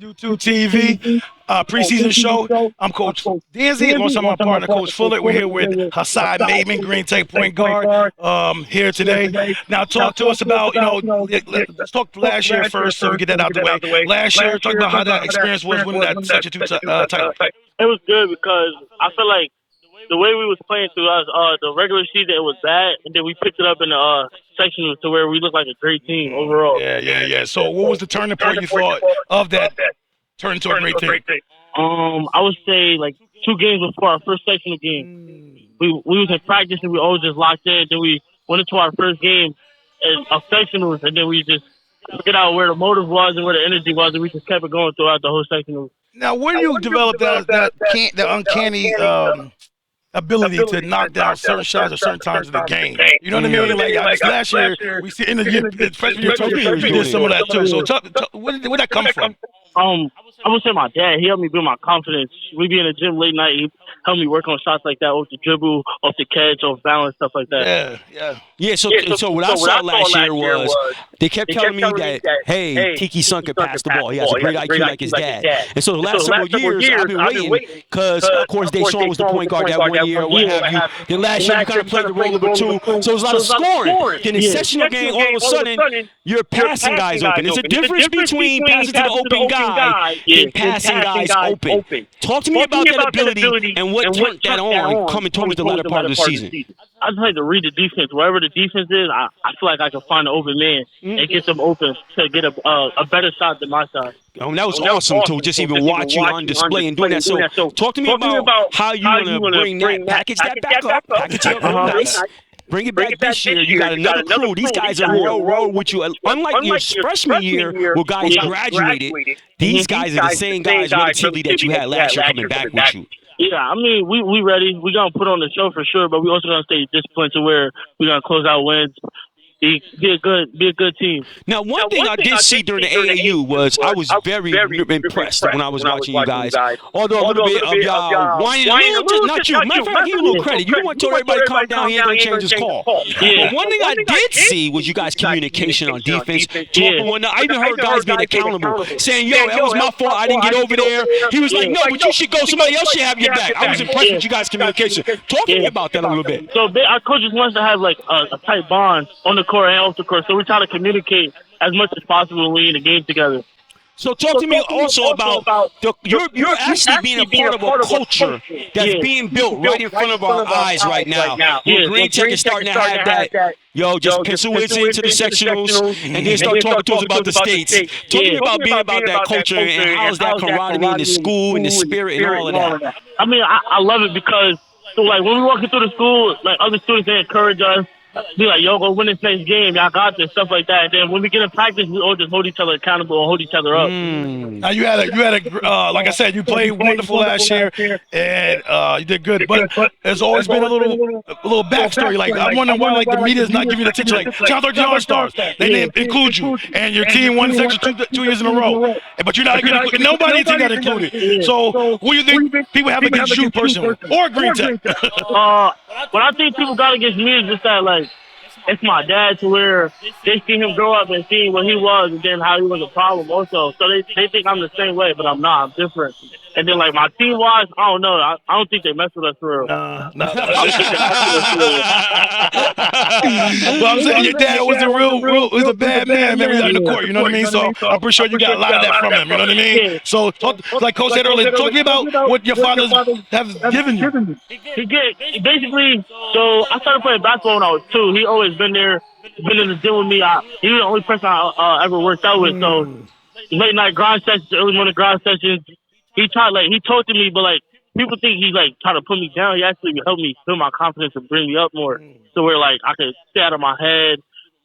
YouTube TV, preseason show. I'm Coach Danzy, alongside my partner, Coach Fuller. We're here with Hassan Maidman, Green Tech point guard, here today. Now, talk to us about, let's talk last year first so we get that out the way. Last year, talk about how that experience was winning that Section 2 title. It was good because I feel like the way we was playing throughout the regular season, it was bad, and then we picked it up in the sectional to where we looked like a great team overall. Yeah. So what was the turning point you thought of that turning to a great team? I would say like 2 games before our first sectional game. We was in practice and we always just locked in. Then we went into our first game of sectionals, and then we just figured out where the motive was and where the energy was, and we just kept it going throughout the whole sectional. Now, where do you develop that uncanny ability to knock down certain shots at certain times of the game? You know what I mean? Like last year, we see in the freshman year, we did some of that too. So where did that come from? I would say my dad. He helped me build my confidence. We be in the gym late night. He helped me work on shots like that, off the dribble, off the catch, off balance, stuff like that. Yeah, so what I saw last year was they kept telling me that, hey, Tiki Son can pass the ball. He has a great IQ like his dad. And so the last several years, I've been waiting because, of course, Deshaun was the point guard that 1 year or what have you. Then last year, you kind of played the role number 2. So it was a lot of scoring. Then in the sectional game, all of a sudden, you're passing guys open. There's a difference between passing to the open guy and passing guys open. Talk to me about that ability and what turned that on coming towards the latter part of the season. I just like to read the defense. Wherever the defense is, I feel like I can find an open man and get them open to get a better shot than my side. That was awesome to just even watch you on display and doing that. So talk to me about how you want to bring that, package that back up, package it nice. Bring it back this year. You got another crew. These guys are roll with you. Unlike your freshman year where guys graduated, these guys are the same guys relatively that you had last year coming back with you. Yeah, I mean, we ready. We're going to put on the show for sure, but we also going to stay disciplined to where we're going to close out wins. Be a good team. Now, one thing I did see during the AAU was I was very impressed when I was watching you guys. Although a little bit of y'all whining, not you. Matter of fact, give you a little credit. You want to tell everybody to calm down. He ain't going to change his call. But one thing I did see was you guys' communication on defense. Talking one night. I even heard guys being accountable, saying, yo, that was my fault. I didn't get over there. He was like, no, but you should go. Somebody else should have your back. I was impressed with you guys' communication. Talk to me about that a little bit. So our coaches wants to have like a tight bond on the court and off the court, so we try to communicate as much as possible when we're in the game together. So talk to me also about you're actually being a part of a culture that's being built right in front of our eyes right now. Green Tech is starting to have that, just pencil us into the sectionals and then start talking to us about the states. Talk to me about being about that culture and how's that camaraderie in the school and the spirit and all of that. I mean, I love it because when we walking through the school, like other students, they encourage us. Be like, yo, go win this next game. Y'all got this, stuff like that. And then when we get in practice, we all just hold each other accountable and hold each other up. Now you had a like I said, you played wonderful last year, and you did good. But there's always been a little backstory. Like I'm wondering why like the media's not giving you the attention. Like John 13 All-Stars, they didn't include you, and your team won section 2 years in a row. But you're not included. Nobody in the team got included. So who do you think people have against you personally or Green Tech? What I think people got against me is just that it's my dad, to where they see him grow up and see what he was and then how he was a problem also. So they think I'm the same way, but I'm not. I'm different. And then my team wise, I don't know. I don't think they mess with us for real. No. Well, I'm saying your dad was was a bad man, maybe on the court, you know what I mean? So I'm pretty sure you got a lot of that from him, you know what I mean? So like Coach said earlier, talk to me about what your fathers have given you. He basically, so I started playing basketball when I was 2. He always been there, been in the gym with me. He was the only person I ever worked out with. So late night grind sessions, early morning grind sessions. He told to me, but people think he's trying to put me down. He actually helped me build my confidence and bring me up more, so where I could stay out of my head,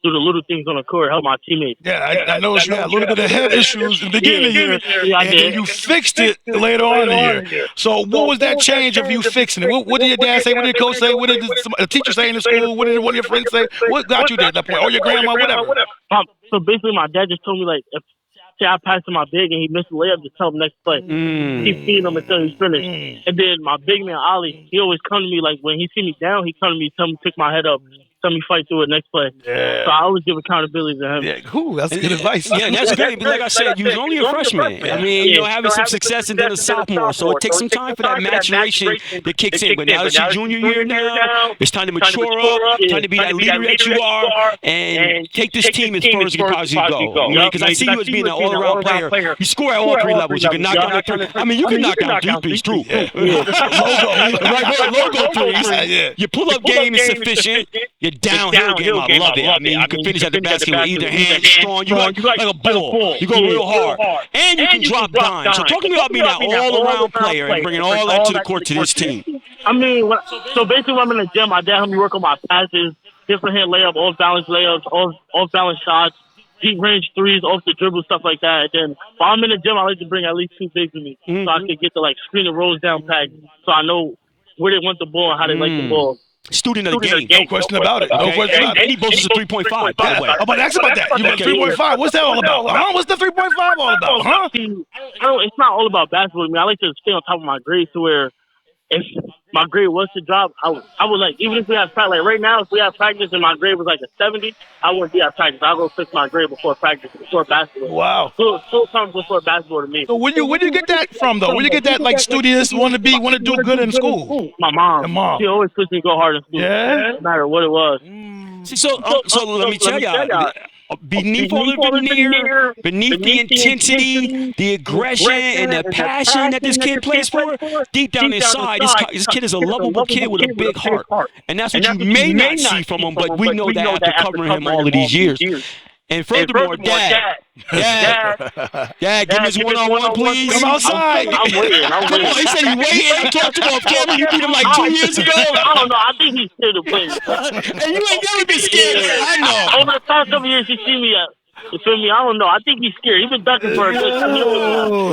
do the little things on the court, help my teammates. Yeah, I noticed you had a little bit of head issues in the beginning of the year, and then you fixed it later on in the year. So what was that change of you fixing it? What did your dad say? What did coach say? What did the teacher say in the school? What did one of your friends say? What got you there at that point? Or your grandma, whatever. So basically, my dad just told me if I passed to my big and he missed the layup, just tell him next play. Keep feeding him until he's finished. And then my big man, Ollie, he always come to me when he see me down, he come to me, tell me to pick my head up. tell me fight through it next play. Yeah. So I always give accountability to him. Yeah, cool. That's good advice. Yeah, and that's great. But like I said, you was only a freshman. I mean, you know, having some success and then a sophomore. So it takes some time for that maturation that kicks in. But now it's your junior year now. It's time to mature up, time to be that leader that you are, and take this team as far as you can possibly go. Because I see you as being an all-around player. You score at all three levels. You can knock down three. I mean, you can knock down three threes too. Logo threes. Your pull-up game is sufficient. Your downhill game, I love it. I mean, you can finish at the basket with either hand strong. You like a bull. You go real hard. And you can drop dimes. So talk to me about being that all-around player and bringing all that to the court to this team. I mean, so basically when I'm in the gym, my dad helped me work on my passes, different hand layup, off-balance layups, off-balance shots, deep range threes, off the dribble, stuff like that. And then while I'm in the gym, I like to bring at least 2 bigs with me so I can get the screen and rolls down pack so I know where they want the ball and how they like the ball. Student of the game. No question about it. No question about it. And he boasts a 3.5, by the way. I'm about to ask about that. You got 3.5. What's that all about? Huh? What's the 3.5 all about? Huh? It's not all about basketball. I mean, I like to stay on top of my grades to where if my grade was to drop, I would like, even if we have practice, like right now, if we have practice and my grade was like a 70, I wouldn't be at practice. I'll go fix my grade before practice, before basketball. Wow. Full time before basketball to me. So where do you get that from, though? Where do you get that, like, studious, want to do good in school? My mom. Your mom. She always pushed me to go hard in school. Yeah? No matter what it was. So let me tell you. Beneath all the veneer, beneath the intensity, the aggression, and the passion that this kid plays for, deep down inside, this kid is a lovable kid with a big heart. And that's what you may not see from him, but we know that after covering him all of these years. And furthermore, Dad, give me his one-on-one, please. Come outside. I'm waiting. Come on, he said he's waiting. I talked to him off camera. You beat him like 2 years ago. I don't know. I think he's scared to play. And you ain't never been scared. I know. Over the past couple years, you see me you feel me? I don't know. I think he's scared. He's been ducking for a good time.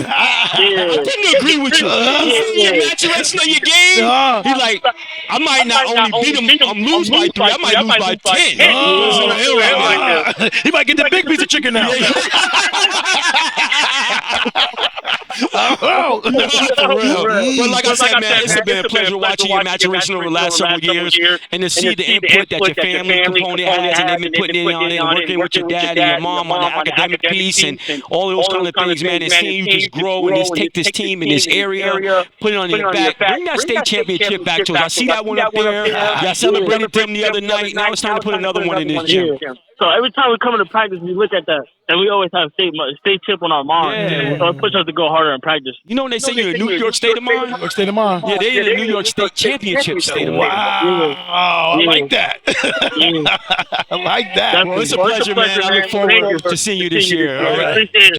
I couldn't agree with you. The maturation of your game, he's like, I might not only beat him, lose by 3, I might lose by 10. He might get the big piece of chicken now. But like I said, man, it's been a pleasure watching your maturation over the last several years and to see the input that your family component has and they've been putting in on it and working with your dad and your mom on the academic piece and all of those kind of things, man, and seeing you just grow and just take this team in this area, put it on your back, bring that state championship back to us. I see that one up there. Y'all celebrated them the other night. Now it's time to put another one in this gym. So every time we come into practice, we look at that, and we always have state chip on our mind. Yeah. So it pushes us to go harder in practice. You know when they say you're a New York State of mind? New York State of mind. Yeah, they're in the New York State Championship State of mind. Wow. I like that. I like that. Well, it's a pleasure, man. I look forward to seeing you this year. All right. Appreciate it.